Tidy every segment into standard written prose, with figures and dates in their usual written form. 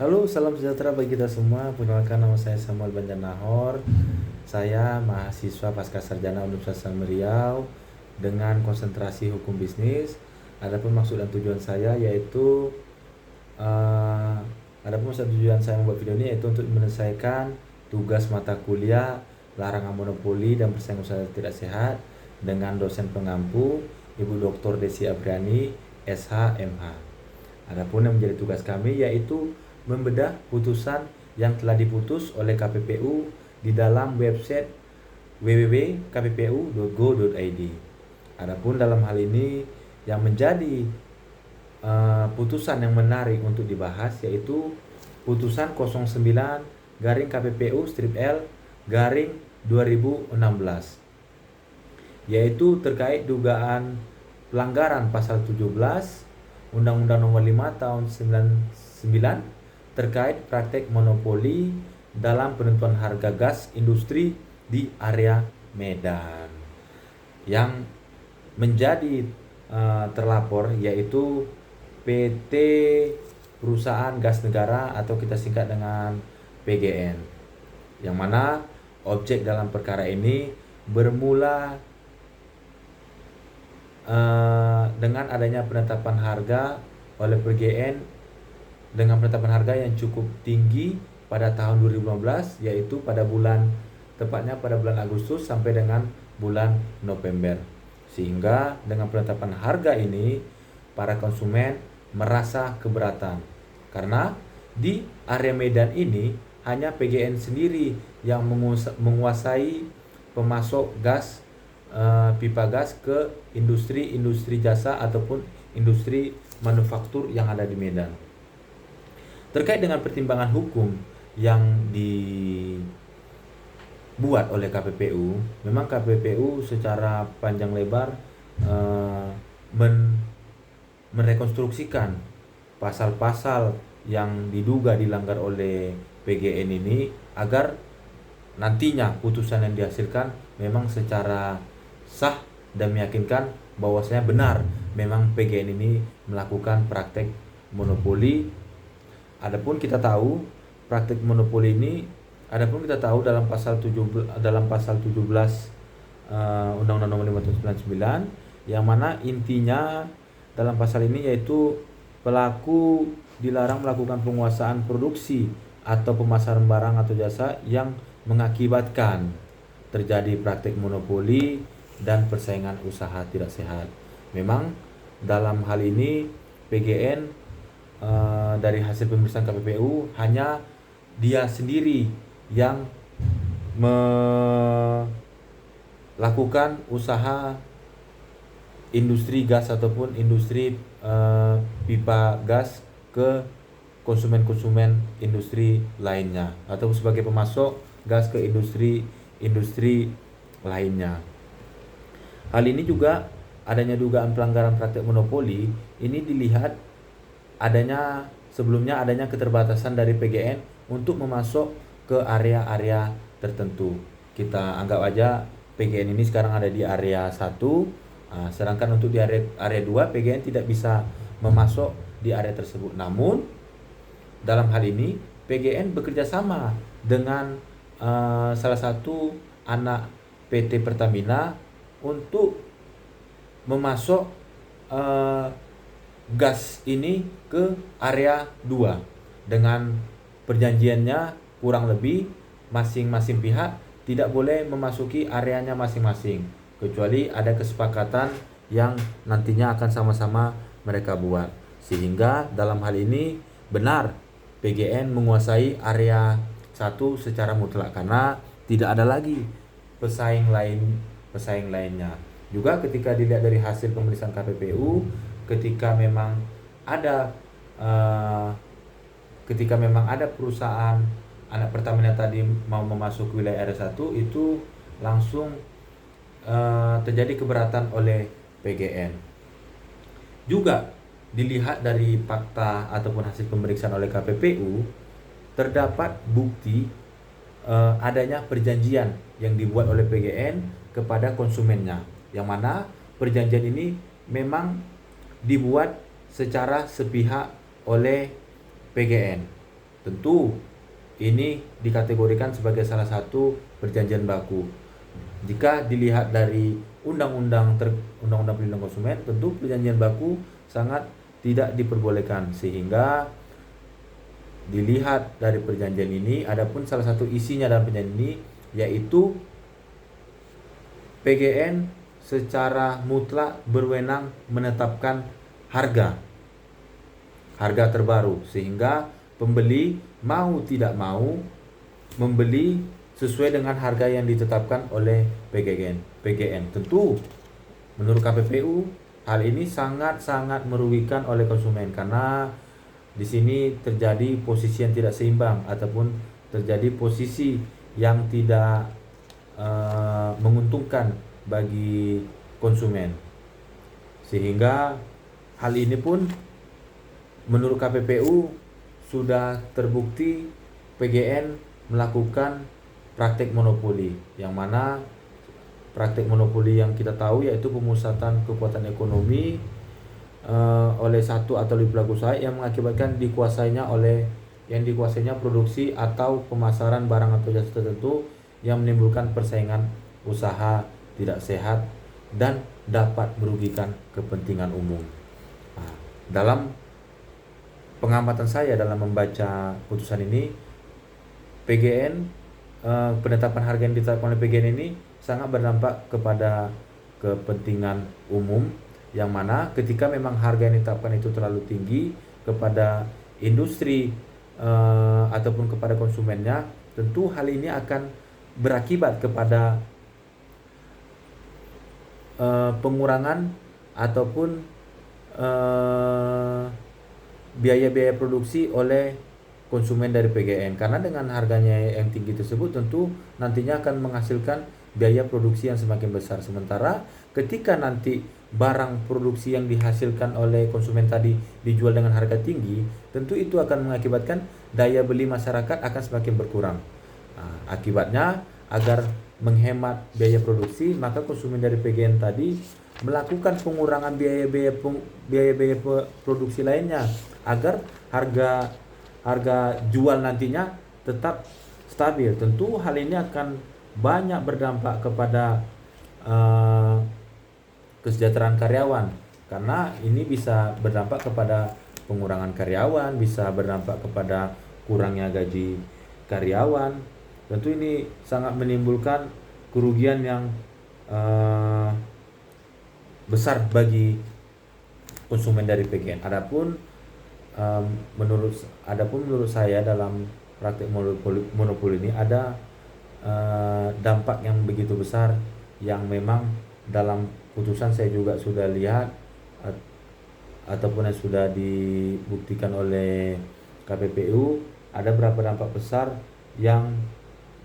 Halo, salam sejahtera bagi kita semua. Perkenalkan, nama saya Samuel Banjarnahor. Saya mahasiswa pasca sarjana Universitas Riau dengan konsentrasi hukum bisnis. Adapun maksud dan tujuan saya yaitu eh, adapun maksud dan tujuan saya membuat video ini yaitu untuk menyelesaikan tugas mata kuliah larangan monopoli dan persaingan usaha tidak sehat dengan dosen pengampu Ibu Dr. Desi Abriani, SH, MH. Adapun yang menjadi tugas kami yaitu membedah putusan yang telah diputus oleh KPPU di dalam website www.kppu.go.id. Adapun dalam hal ini yang menjadi putusan yang menarik untuk dibahas yaitu putusan 09 garing KPPU strip L garing 2016, yaitu terkait dugaan pelanggaran pasal 17 Undang-Undang Nomor 5 Tahun 99 terkait praktek monopoli dalam penentuan harga gas industri di area Medan. Yang menjadi terlapor yaitu PT Perusahaan Gas Negara atau kita singkat dengan PGN. Yang mana objek dalam perkara ini bermula dengan adanya penetapan harga oleh PGN dengan penetapan harga yang cukup tinggi pada tahun 2015, yaitu tepatnya pada bulan Agustus sampai dengan bulan November. Sehingga dengan penetapan harga ini para konsumen merasa keberatan karena di area Medan ini hanya PGN sendiri yang menguasai pemasok gas, pipa gas ke industri jasa ataupun industri manufaktur yang ada di Medan. Terkait dengan pertimbangan hukum yang dibuat oleh KPPU, memang KPPU secara panjang lebar merekonstruksikan pasal-pasal yang diduga dilanggar oleh PGN ini agar nantinya putusan yang dihasilkan memang secara sah dan meyakinkan bahwasanya benar memang PGN ini melakukan praktek monopoli. Adapun kita tahu dalam pasal 17 Undang-Undang Nomor 5 Tahun 99, yang mana intinya dalam pasal ini yaitu pelaku dilarang melakukan penguasaan produksi atau pemasaran barang atau jasa yang mengakibatkan terjadi praktik monopoli dan persaingan usaha tidak sehat. Memang dalam hal ini PGN dari hasil pemeriksaan KPPU hanya dia sendiri yang melakukan usaha industri gas ataupun industri pipa gas ke konsumen-konsumen industri lainnya atau sebagai pemasok gas ke industri lainnya. Hal ini juga adanya dugaan pelanggaran praktek monopoli ini dilihat sebelumnya adanya keterbatasan dari PGN untuk memasok ke area-area tertentu. Kita anggap aja PGN ini sekarang ada di area 1, sedangkan untuk di area 2 PGN tidak bisa memasok di area tersebut. Namun dalam hal ini PGN bekerja sama dengan salah satu anak PT Pertamina untuk memasok gas ini ke area 2 dengan perjanjiannya kurang lebih masing-masing pihak tidak boleh memasuki areanya masing-masing kecuali ada kesepakatan yang nantinya akan sama-sama mereka buat. Sehingga dalam hal ini benar PGN menguasai area 1 secara mutlak karena tidak ada lagi pesaing lainnya. Juga ketika dilihat dari hasil pemeriksaan KPPU, ketika memang ada perusahaan anak Pertamina tadi mau memasuki wilayah area 1, itu langsung terjadi keberatan oleh PGN. Juga dilihat dari fakta ataupun hasil pemeriksaan oleh KPPU, terdapat bukti adanya perjanjian yang dibuat oleh PGN kepada konsumennya, yang mana perjanjian ini memang dibuat secara sepihak oleh PGN. Tentu ini dikategorikan sebagai salah satu perjanjian baku. Jika dilihat dari Undang-Undang Perlindungan Konsumen, tentu perjanjian baku sangat tidak diperbolehkan, sehingga dilihat dari perjanjian ini, adapun salah satu isinya dalam perjanjian ini yaitu PGN secara mutlak berwenang menetapkan harga terbaru, sehingga pembeli mau tidak mau membeli sesuai dengan harga yang ditetapkan oleh PGN. Tentu menurut KPPU hal ini sangat-sangat merugikan oleh konsumen, karena di sini terjadi posisi yang tidak seimbang ataupun terjadi posisi yang tidak menguntungkan bagi konsumen, sehingga hal ini pun menurut KPPU sudah terbukti PGN melakukan praktek monopoli, yang mana praktek monopoli yang kita tahu yaitu pemusatan kekuatan ekonomi oleh satu atau lebih pelaku usaha yang mengakibatkan dikuasainya produksi atau pemasaran barang atau jasa tertentu yang menimbulkan persaingan usaha tidak sehat dan dapat merugikan kepentingan umum. Nah, dalam pengamatan saya dalam membaca putusan ini, penetapan harga yang ditetapkan oleh PGN ini sangat berdampak kepada kepentingan umum, yang mana ketika memang harga yang ditetapkan itu terlalu tinggi kepada industri ataupun kepada konsumennya, tentu hal ini akan berakibat kepada pengurangan ataupun biaya-biaya produksi oleh konsumen dari PGN, karena dengan harganya yang tinggi tersebut tentu nantinya akan menghasilkan biaya produksi yang semakin besar. Sementara ketika nanti barang produksi yang dihasilkan oleh konsumen tadi dijual dengan harga tinggi, tentu itu akan mengakibatkan daya beli masyarakat akan semakin berkurang. Nah, akibatnya agar menghemat biaya produksi, maka konsumen dari PGN tadi melakukan pengurangan biaya-biaya produksi lainnya agar harga jual nantinya tetap stabil. Tentu hal ini akan banyak berdampak kepada kesejahteraan karyawan, karena ini bisa berdampak kepada pengurangan karyawan, bisa berdampak kepada kurangnya gaji karyawan. Tentu ini sangat menimbulkan kerugian yang besar bagi konsumen dari PGN. Adapun menurut saya dalam praktik monopoli ini ada dampak yang begitu besar, yang memang dalam putusan saya juga sudah lihat ataupun yang sudah dibuktikan oleh KPPU, ada beberapa dampak besar yang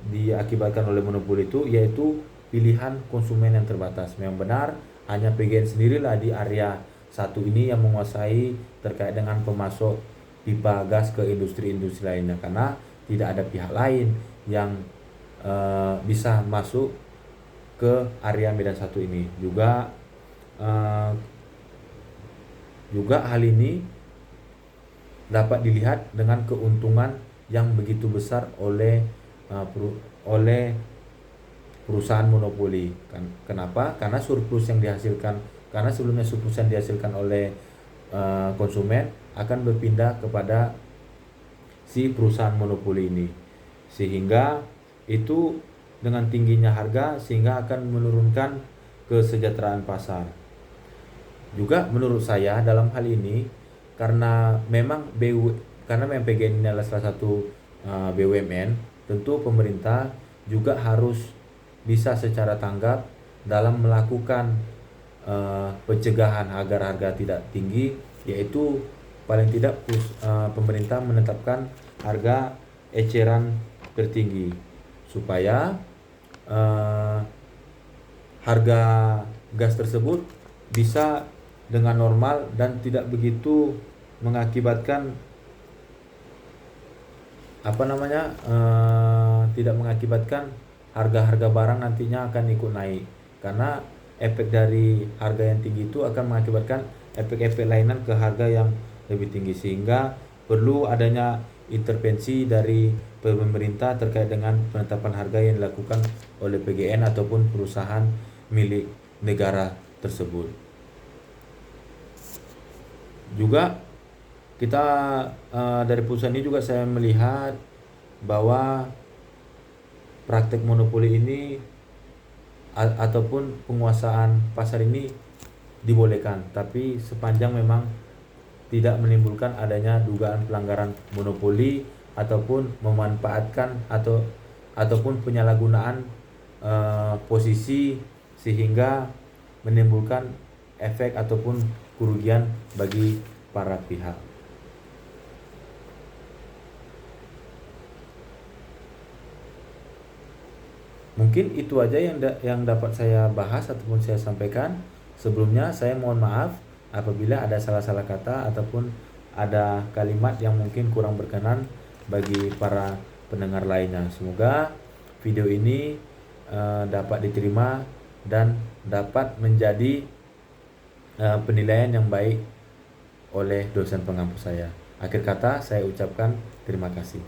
diakibatkan oleh monopoli itu, yaitu pilihan konsumen yang terbatas. Memang benar hanya PGN sendirilah di area satu ini yang menguasai terkait dengan pemasok pipa gas ke industri-industri lainnya, karena tidak ada pihak lain yang bisa masuk ke area Medan 1 ini. Juga hal ini dapat dilihat dengan keuntungan yang begitu besar oleh perusahaan monopoli. Kenapa? Karena sebelumnya surplus yang dihasilkan oleh konsumen akan berpindah kepada si perusahaan monopoli ini, sehingga itu dengan tingginya harga sehingga akan menurunkan kesejahteraan pasar. Juga menurut saya dalam hal ini, karena memang PGN ini adalah salah satu BUMN, tentu pemerintah juga harus bisa secara tanggap dalam melakukan pencegahan agar harga tidak tinggi, yaitu paling tidak pemerintah menetapkan harga eceran tertinggi supaya harga gas tersebut bisa dengan normal dan tidak begitu mengakibatkan tidak mengakibatkan harga-harga barang nantinya akan ikut naik, karena efek dari harga yang tinggi itu akan mengakibatkan efek-efek lainan ke harga yang lebih tinggi, sehingga perlu adanya intervensi dari pemerintah terkait dengan penetapan harga yang dilakukan oleh PGN ataupun perusahaan milik negara tersebut. Juga kita dari perusahaan ini juga saya melihat bahwa praktek monopoli ini ataupun penguasaan pasar ini dibolehkan, tapi sepanjang memang tidak menimbulkan adanya dugaan pelanggaran monopoli ataupun memanfaatkan ataupun penyalahgunaan posisi sehingga menimbulkan efek ataupun kerugian bagi para pihak. Mungkin itu aja yang dapat saya bahas ataupun saya sampaikan. Sebelumnya saya mohon maaf apabila ada salah-salah kata ataupun ada kalimat yang mungkin kurang berkenan bagi para pendengar lainnya. Semoga video ini dapat diterima dan dapat menjadi penilaian yang baik oleh dosen pengampu saya. Akhir kata saya ucapkan terima kasih.